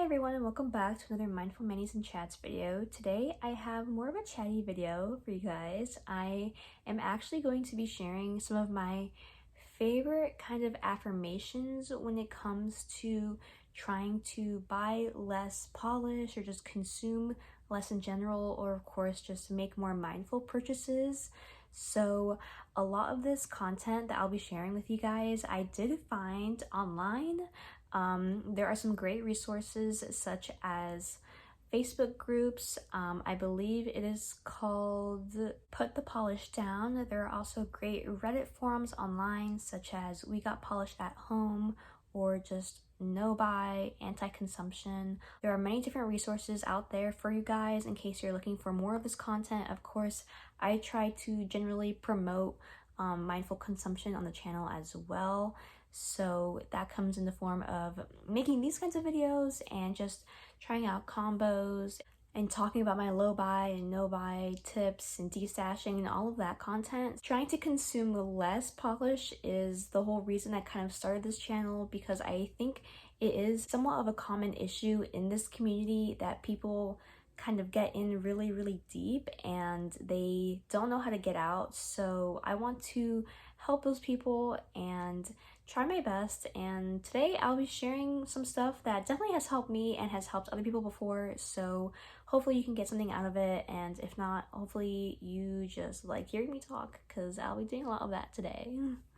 everyone, and welcome back to another Mindful Manis and Chats video. Today I have more of a chatty video for you guys. I am actually going to be sharing some of my favorite kind of affirmations when it comes to trying to buy less polish or just consume less in general, or of course just make more mindful purchases. So a lot of this content that I'll be sharing with you guys I did find online. There are some great resources such as Facebook groups. I believe it is called Put the Polish Down. There are also great Reddit forums online such as WeGotPolishAtHome or just nobuy, anti-consumption. There are many different resources out there for you guys in case you're looking for more of this content. Of course, I try to generally promote mindful consumption on the channel as well. So that comes in the form of making these kinds of videos and just trying out combos and talking about my low buy and no buy tips and destashing and all of that content. Trying to consume less polish is the whole reason I kind of started this channel, because I think it is somewhat of a common issue in this community that people kind of get in really deep and they don't know how to get out. So I want to help those people and try my best, and today I'll be sharing some stuff that definitely has helped me and has helped other people before. So hopefully you can get something out of it, and if not, hopefully you just like hearing me talk, because I'll be doing a lot of that today.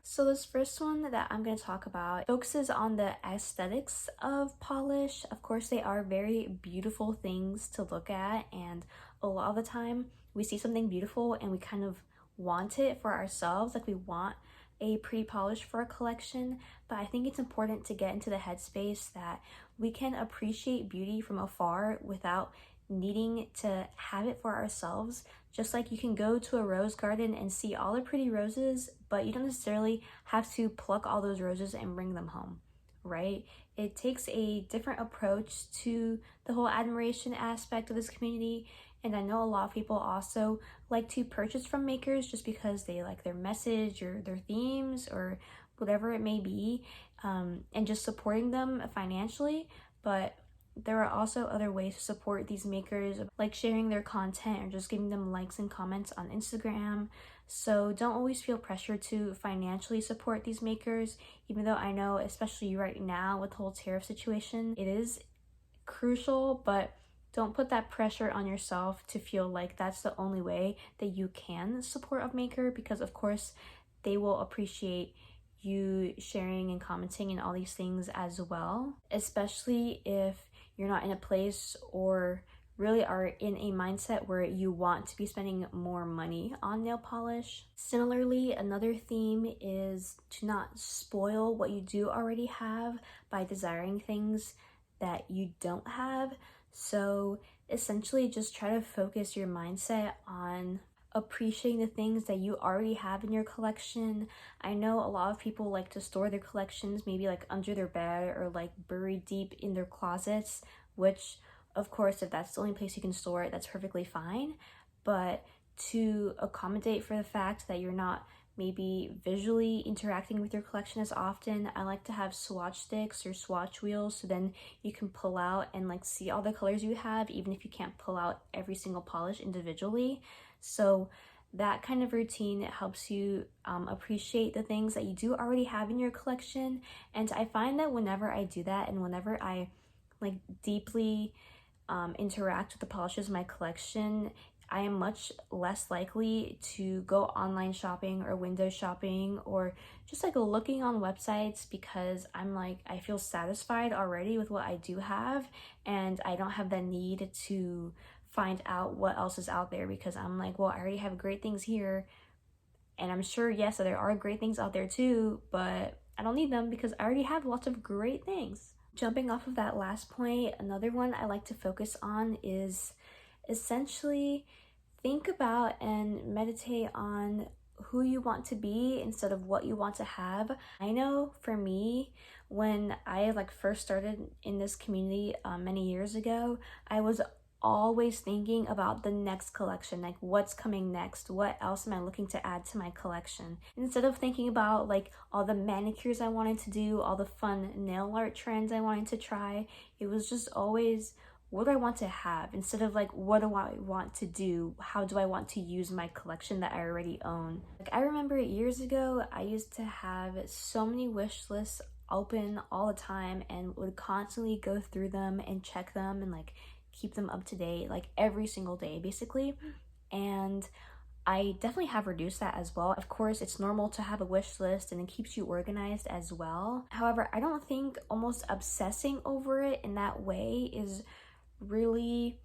So this first one that I'm going to talk about focuses on the aesthetics of polish. Of course, they are very beautiful things to look at, and a lot of the time we see something beautiful and we kind of want it for ourselves, like we want a pre-polish for a collection. But I think it's important to get into the headspace that we can appreciate beauty from afar without needing to have it for ourselves. Just like you can go to a rose garden and see all the pretty roses, but you don't necessarily have to pluck all those roses and bring them home, right? It takes a different approach to the whole admiration aspect of this community. And I know a lot of people also like to purchase from makers just because they like their message or their themes or whatever it may be, and just supporting them financially. But there are also other ways to support these makers, like sharing their content or just giving them likes and comments on Instagram. So don't always feel pressure to financially support these makers, even though I know, especially right now with the whole tariff situation, it is crucial. But don't put that pressure on yourself to feel like that's the only way that you can support a maker, because of course they will appreciate you sharing and commenting and all these things as well, especially if you're not in a place or really are in a mindset where you want to be spending more money on nail polish. Similarly, another theme is to not spoil what you do already have by desiring things that you don't have. So essentially just try to focus your mindset on appreciating the things that you already have in your collection. I know a lot of people like to store their collections maybe like under their bed or like buried deep in their closets, which of course if that's the only place you can store it, that's perfectly fine. But to accommodate for the fact that you're not maybe visually interacting with your collection as often, I like to have swatch sticks or swatch wheels, so then you can pull out and like see all the colors you have, even if you can't pull out every single polish individually. So that kind of routine helps you appreciate the things that you do already have in your collection. And I find that whenever I do that and whenever I like deeply interact with the polishes in my collection, I am much less likely to go online shopping or window shopping or just like looking on websites, because I'm like, I feel satisfied already with what I do have and I don't have that need to find out what else is out there, because I'm like, well, I already have great things here, and I'm sure, yes, there are great things out there too, but I don't need them because I already have lots of great things. Jumping off of that last point, another one I like to focus on is essentially think about and meditate on who you want to be instead of what you want to have. I know for me, when I like first started in this community many years ago, I was always thinking about the next collection, like what's coming next, what else am I looking to add to my collection, instead of thinking about like all the manicures I wanted to do, all the fun nail art trends I wanted to try. It was just always, what do I want to have, instead of like, what do I want to do, how do I want to use my collection that I already own. Like, I remember years ago I used to have so many wish lists open all the time and would constantly go through them and check them and like keep them up to date, like every single day basically. And I definitely have reduced that as well. Of course, it's normal to have a wish list and it keeps you organized as well. However, I don't think almost obsessing over it in that way is really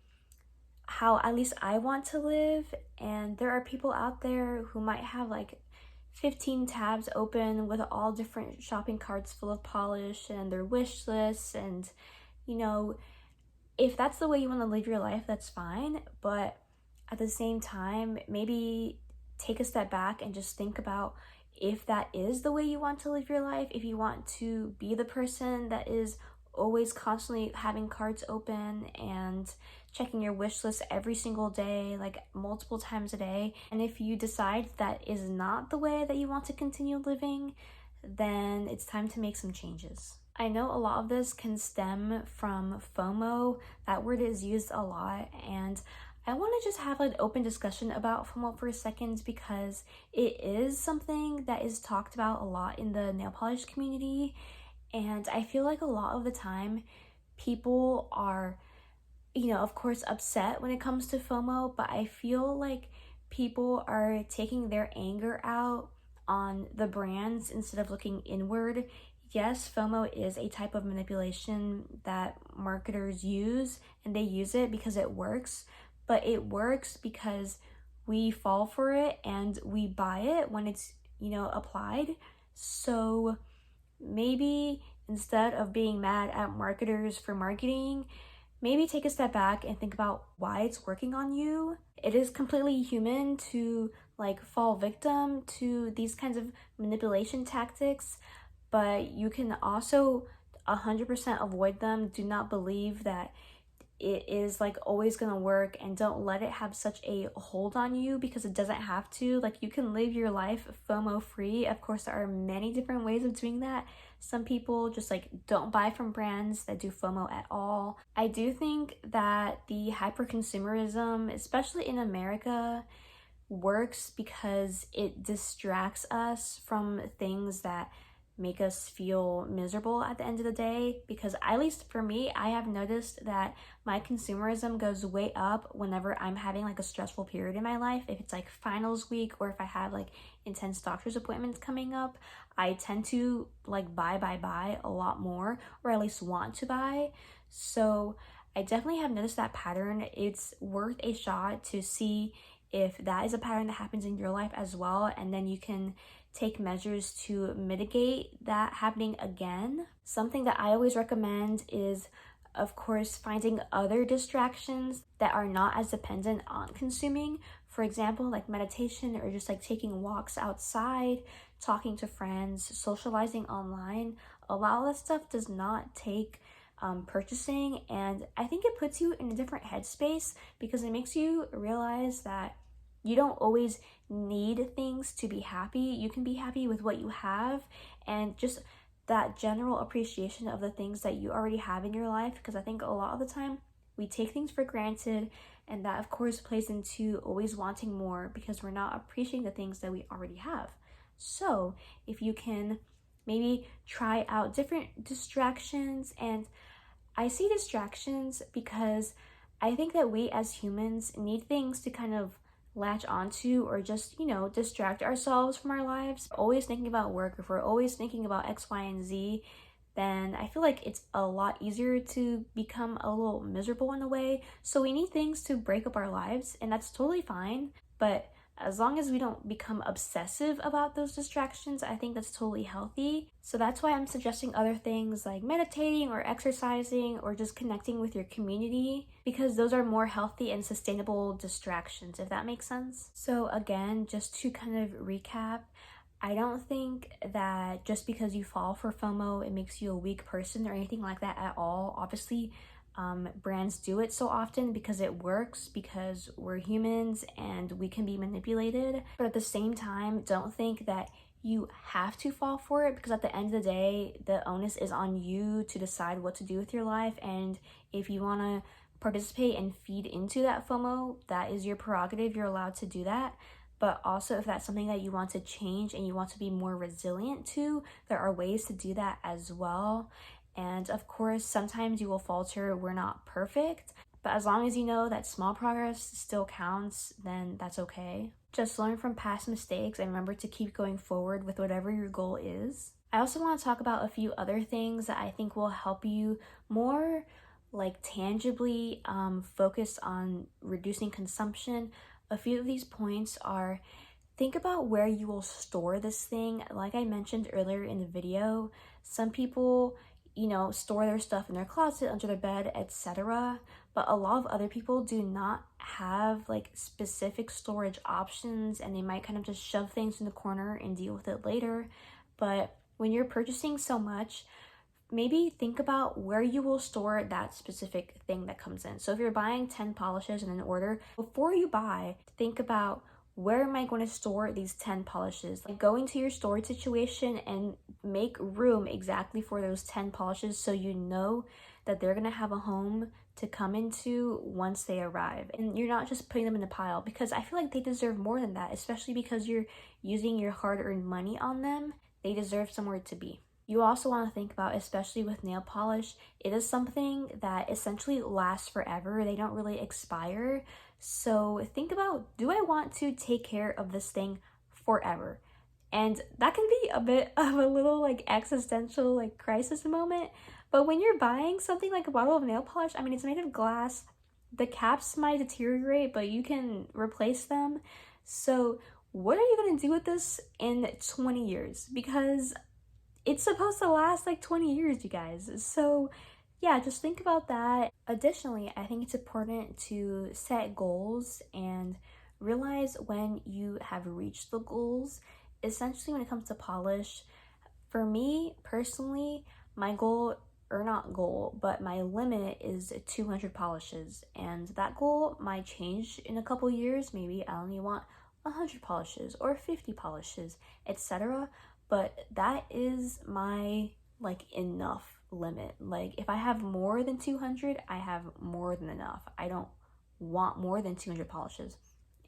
how at least I want to live. And there are people out there who might have like 15 tabs open with all different shopping carts full of polish and their wish lists, and you know, if that's the way you want to live your life, that's fine. But at the same time, maybe take a step back and just think about if that is the way you want to live your life, if you want to be the person that is always constantly having carts open and checking your wish list every single day, like multiple times a day. And if you decide that is not the way that you want to continue living, then it's time to make some changes. I know a lot of this can stem from FOMO. That word is used a lot, and I want to just have an open discussion about FOMO for a second, because it is something that is talked about a lot in the nail polish community. And I feel like a lot of the time people are, of course, upset when it comes to FOMO, but I feel like people are taking their anger out on the brands instead of looking inward. Yes, FOMO is a type of manipulation that marketers use, and they use it because it works, but it works because we fall for it and we buy it when it's, applied. So maybe instead of being mad at marketers for marketing, maybe take a step back and think about why it's working on you. It is completely human to like fall victim to these kinds of manipulation tactics, but you can also 100% avoid them. Do not believe that it is like always gonna work, and don't let it have such a hold on you, because it doesn't have to. Like, you can live your life FOMO free. Of course, there are many different ways of doing that. Some people just like don't buy from brands that do FOMO at all. I do think that the hyper consumerism, especially in America, works because it distracts us from things that make us feel miserable at the end of the day. Because at least for me, I have noticed that my consumerism goes way up whenever I'm having like a stressful period in my life. If it's like finals week, or if I have like intense doctor's appointments coming up, I tend to like buy a lot more, or at least want to buy. So I definitely have noticed that pattern. It's worth a shot to see if that is a pattern that happens in your life as well, and then you can take measures to mitigate that happening again. Something that I always recommend is, of course, finding other distractions that are not as dependent on consuming. For example, like meditation, or just like taking walks outside, talking to friends, socializing online. A lot of that stuff does not take purchasing, and I think it puts you in a different headspace, because it makes you realize that you don't always need things to be happy. You can be happy with what you have, and just that general appreciation of the things that you already have in your life. Because I think a lot of the time we take things for granted, and that of course plays into always wanting more because we're not appreciating the things that we already have. So if you can maybe try out different distractions, and I see distractions because I think that we as humans need things to kind of latch onto, or just, distract ourselves from our lives. Always thinking about work, if we're always thinking about X, Y, and Z, then I feel like it's a lot easier to become a little miserable in a way. So we need things to break up our lives, and that's totally fine. But as long as we don't become obsessive about those distractions, I think that's totally healthy. So that's why I'm suggesting other things like meditating or exercising, or just connecting with your community, because those are more healthy and sustainable distractions, if that makes sense. So again, just to kind of recap, I don't think that just because you fall for FOMO, it makes you a weak person or anything like that at all. Obviously, brands do it so often because it works, because we're humans and we can be manipulated. But at the same time, don't think that you have to fall for it, because at the end of the day, the onus is on you to decide what to do with your life. And if you want to participate and feed into that FOMO, that is your prerogative. You're allowed to do that. But also, if that's something that you want to change and you want to be more resilient to, there are ways to do that as well. And of course, sometimes you will falter. We're not perfect. But as long as you know that small progress still counts, then that's okay. Just learn from past mistakes and remember to keep going forward with whatever your goal is. I also want to talk about a few other things that I think will help you more like tangibly focus on reducing consumption. A few of these points are: think about where you will store this thing. Like I mentioned earlier in the video, some people, store their stuff in their closet, under their bed, etc. But a lot of other people do not have like specific storage options, and they might kind of just shove things in the corner and deal with it later. But when you're purchasing so much, maybe think about where you will store that specific thing that comes in. So if you're buying 10 polishes in an order, before you buy, think about, where am I going to store these 10 polishes? Like, go into your storage situation and make room exactly for those 10 polishes, so you know that they're going to have a home to come into once they arrive. And you're not just putting them in a pile, because I feel like they deserve more than that, especially because you're using your hard-earned money on them. They deserve somewhere to be. You also want to think about, especially with nail polish, it is something that essentially lasts forever. They don't really expire. So think about, do I want to take care of this thing forever? And that can be a bit of a little like existential like crisis moment. But when you're buying something like a bottle of nail polish, I mean, it's made of glass. The caps might deteriorate, but you can replace them. So what are you going to do with this in 20 years? Because it's supposed to last like 20 years, you guys. So yeah, just think about that. Additionally, I think it's important to set goals and realize when you have reached the goals. Essentially, when it comes to polish, for me personally, my goal, or not goal, but my limit is 200 polishes. And that goal might change in a couple years. Maybe I only want 100 polishes or 50 polishes, etc. But that is my like enough limit. Like, if I have more than 200, I have more than enough. I don't want more than 200 polishes.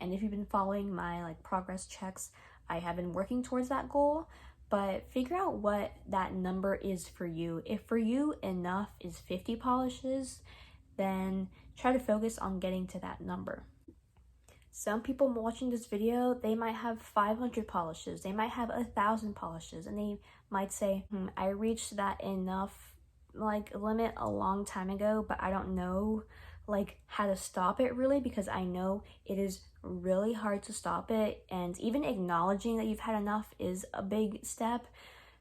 And if you've been following my like progress checks, I have been working towards that goal. But figure out what that number is for you. If for you enough is 50 polishes, then try to focus on getting to that number. Some people watching this video, they might have 500 polishes, they might have 1,000 polishes, and they might say, I reached that enough like limit a long time ago, but I don't know like how to stop it really, because I know it is really hard to stop it, and even acknowledging that you've had enough is a big step.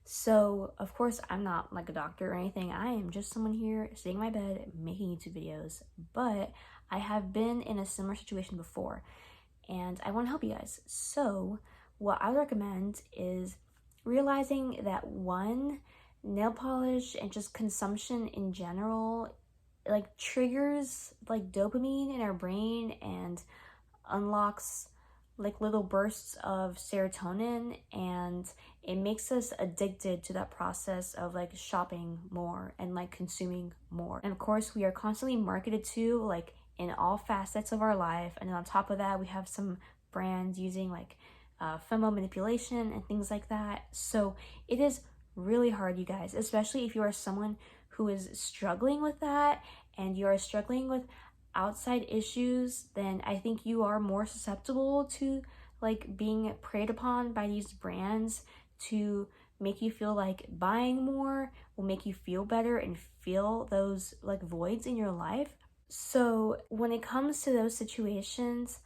So of course, I'm not like a doctor or anything. I am just someone here sitting in my bed making YouTube videos, but I have been in a similar situation before, and I want to help you guys. So what I would recommend is realizing that, one, nail polish and just consumption in general like triggers like dopamine in our brain and unlocks like little bursts of serotonin, and it makes us addicted to that process of like shopping more and like consuming more. And of course, we are constantly marketed to like in all facets of our life, and then on top of that, we have some brands using like FOMO manipulation and things like that. So it is really hard, you guys, especially if you are someone who is struggling with that and you are struggling with outside issues. Then I think you are more susceptible to like being preyed upon by these brands to make you feel like buying more will make you feel better and fill those like voids in your life. So when it comes to those situations,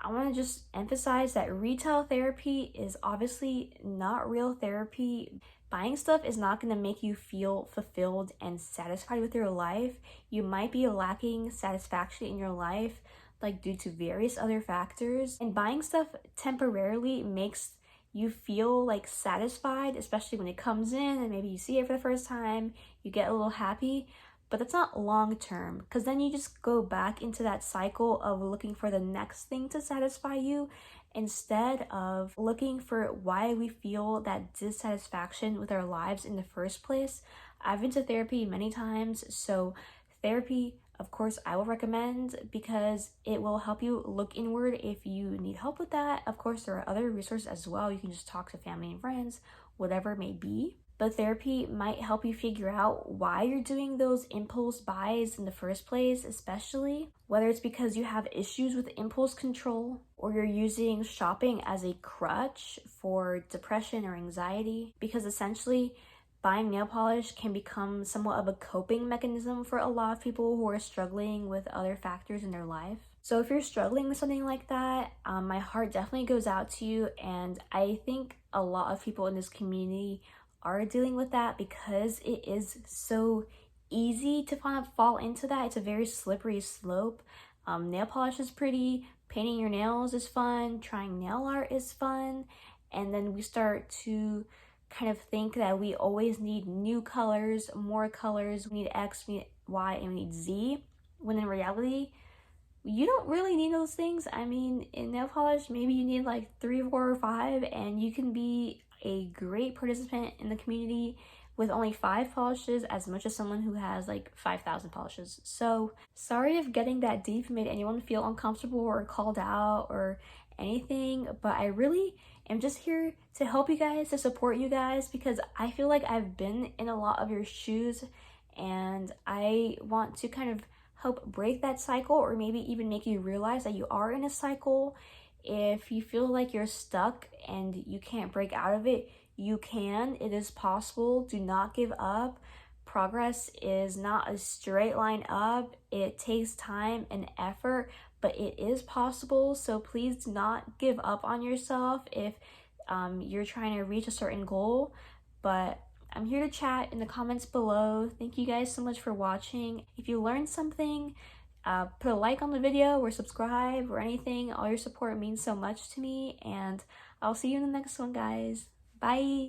I want to just emphasize that retail therapy is obviously not real therapy. Buying stuff is not going to make you feel fulfilled and satisfied with your life. You might be lacking satisfaction in your life, like due to various other factors. And buying stuff temporarily makes you feel like satisfied, especially when it comes in and maybe you see it for the first time, you get a little happy. but that's not long term, because then you just go back into that cycle of looking for the next thing to satisfy you instead of looking for why we feel that dissatisfaction with our lives in the first place. I've been to therapy many times, so therapy, of course, I will recommend because it will help you look inward if you need help with that. Of course, there are other resources as well. You can just talk to family and friends, whatever it may be. But therapy might help you figure out why you're doing those impulse buys in the first place, especially whether it's because you have issues with impulse control or you're using shopping as a crutch for depression or anxiety. Because essentially, buying nail polish can become somewhat of a coping mechanism for a lot of people who are struggling with other factors in their life. So if you're struggling with something like that, my heart definitely goes out to you, and I think a lot of people in this community are dealing with that because it is so easy to kind of fall into that. It's a very slippery slope. Nail polish is pretty, painting your nails is fun, trying nail art is fun, and then we start to kind of think that we always need new colors, more colors, we need X, we need Y, and we need Z, when in reality, you don't really need those things. I mean, in nail polish, maybe you need like 3, 4, or 5, and you can be a great participant in the community with only 5 polishes as much as someone who has like 5,000 polishes. So sorry if getting that deep made anyone feel uncomfortable or called out or anything, but I really am just here to help you guys, to support you guys, because I feel like I've been in a lot of your shoes, and I want to kind of help break that cycle, or maybe even make you realize that you are in a cycle. If you feel like you're stuck and you can't break out of it, you can. It is possible. Do not give up. Progress is not a straight line up. It takes time and effort, but it is possible. So please do not give up on yourself if you're trying to reach a certain goal. But I'm here to chat in the comments below. Thank you guys so much for watching. If you learned something, put a like on the video or subscribe or anything. All your support means so much to me, and I'll see you in the next one, guys. Bye!